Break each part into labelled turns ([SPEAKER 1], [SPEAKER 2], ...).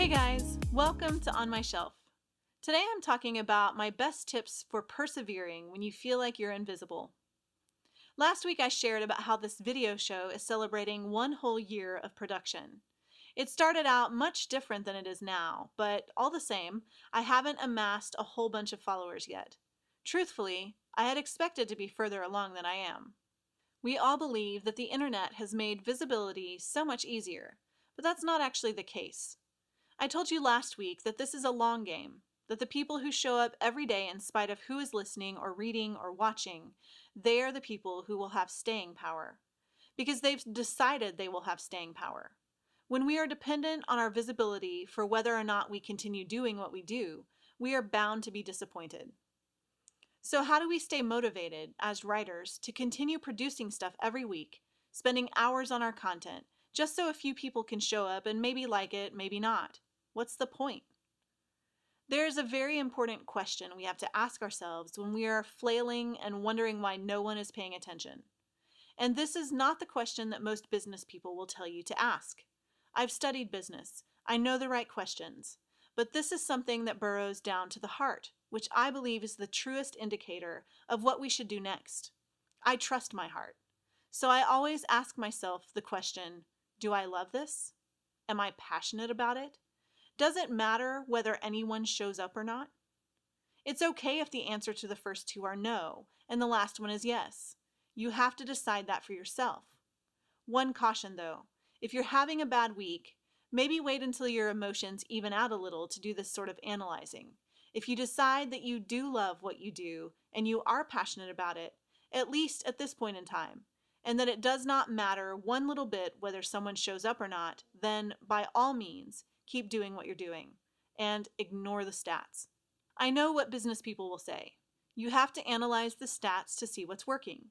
[SPEAKER 1] Hey guys, welcome to On My Shelf. Today I'm talking about my best tips for persevering when you feel like you're invisible. Last week I shared about how this video show is celebrating one whole year of production. It started out much different than it is now, but all the same, I haven't amassed a whole bunch of followers yet. Truthfully, I had expected to be further along than I am. We all believe that the internet has made visibility so much easier, but that's not actually the case. I told you last week that this is a long game, that the people who show up every day in spite of who is listening or reading or watching, they are the people who will have staying power, because they've decided they will have staying power. When we are dependent on our visibility for whether or not we continue doing what we do, we are bound to be disappointed. So how do we stay motivated as writers to continue producing stuff every week, spending hours on our content, just so a few people can show up and maybe like it, maybe not? What's the point? There is a very important question we have to ask ourselves when we are flailing and wondering why no one is paying attention. And this is not the question that most business people will tell you to ask. I've studied business. I know the right questions. But this is something that burrows down to the heart, which I believe is the truest indicator of what we should do next. I trust my heart. So I always ask myself the question, do I love this? Am I passionate about it? Does it matter whether anyone shows up or not? It's okay if the answer to the first two are no, and the last one is yes. You have to decide that for yourself. One caution though, if you're having a bad week, maybe wait until your emotions even out a little to do this sort of analyzing. If you decide that you do love what you do and you are passionate about it, at least at this point in time, and that it does not matter one little bit whether someone shows up or not, then by all means, keep doing what you're doing and ignore the stats. I know what business people will say. You have to analyze the stats to see what's working.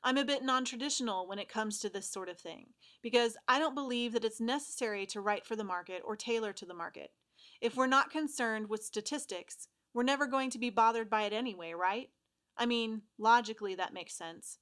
[SPEAKER 1] I'm a bit non-traditional when it comes to this sort of thing because I don't believe that it's necessary to write for the market or tailor to the market. If we're not concerned with statistics, we're never going to be bothered by it anyway, right? I mean, logically that makes sense.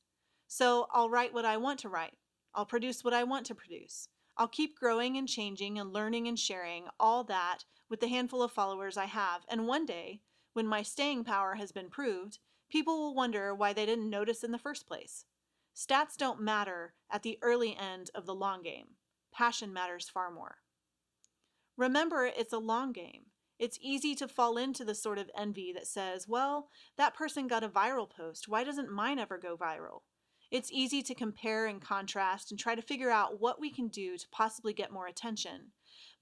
[SPEAKER 1] So I'll write what I want to write. I'll produce what I want to produce. I'll keep growing and changing and learning and sharing all that with the handful of followers I have. And one day, when my staying power has been proved, people will wonder why they didn't notice in the first place. Stats don't matter at the early end of the long game. Passion matters far more. Remember, it's a long game. It's easy to fall into the sort of envy that says, well, that person got a viral post. Why doesn't mine ever go viral? It's easy to compare and contrast and try to figure out what we can do to possibly get more attention.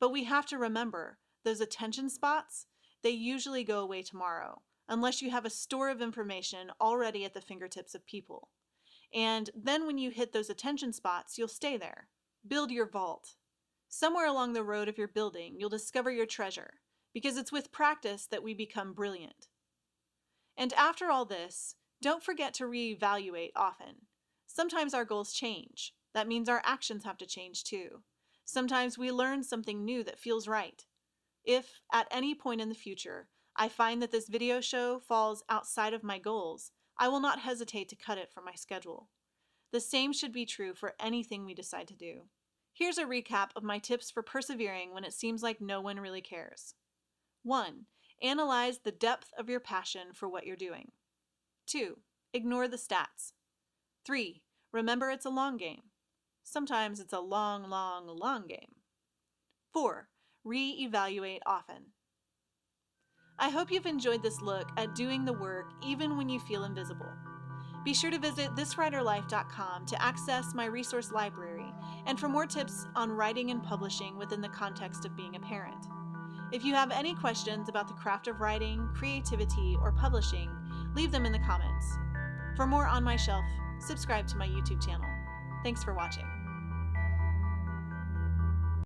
[SPEAKER 1] But we have to remember, those attention spots, they usually go away tomorrow, unless you have a store of information already at the fingertips of people. And then when you hit those attention spots, you'll stay there. Build your vault. Somewhere along the road of your building, you'll discover your treasure, because it's with practice that we become brilliant. And after all this, don't forget to reevaluate often. Sometimes our goals change. That means our actions have to change too. Sometimes we learn something new that feels right. If, at any point in the future, I find that this video show falls outside of my goals, I will not hesitate to cut it from my schedule. The same should be true for anything we decide to do. Here's a recap of my tips for persevering when it seems like no one really cares. 1. Analyze the depth of your passion for what you're doing. 2. Ignore the stats. 3. Remember it's a long game. Sometimes it's a long, long, long game. 4. Re-evaluate often. I hope you've enjoyed this look at doing the work even when you feel invisible. Be sure to visit thiswriterlife.com to access my resource library and for more tips on writing and publishing within the context of being a parent. If you have any questions about the craft of writing, creativity, or publishing, leave them in the comments. For more On My Shelf, subscribe to my YouTube channel. Thanks for watching.